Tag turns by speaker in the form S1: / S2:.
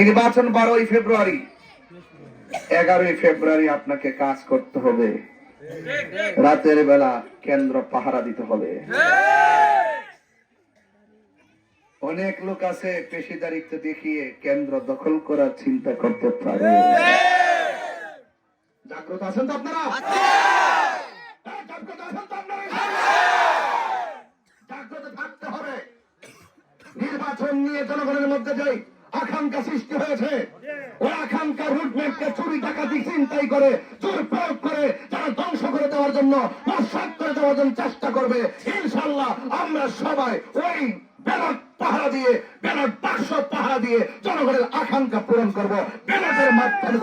S1: নির্বাচন 12ই ফেব্রুয়ারি, 11ই ফেব্রুয়ারি আপনাকে কাজ করতে হবে। রাতের বেলা কেন্দ্র পাহারা দিতে হবে। অনেক লোক আছে পেশিদারিত্ব দেখিয়ে কেন্দ্র দখল করার চিন্তা করতে পারে। জাগ্রত আছেন তো আপনারা? জাগ্রত থাকতে হবে। নির্বাচন নিয়ে জনগণের মধ্যে যে আকাঙ্ক্ষা সৃষ্টি হয়েছে, ওই আকাঙ্ক্ষার রুটম্যাপকে চুরি ডাকাতি চিন্তাই করে জোর প্রয়োগ করে যারা ধ্বংস করে দেওয়ার জন্য, নস্যাৎ করে দেওয়ার জন্য চেষ্টা করবে। ইনশাআল্লাহ আমরা সবাই ওই ব্যালট পাহারা দিয়ে, ব্যালট বাক্স পাহারা দিয়ে জনগণের আকাঙ্ক্ষা পূরণ করব। ব্যালটের মাধ্যমে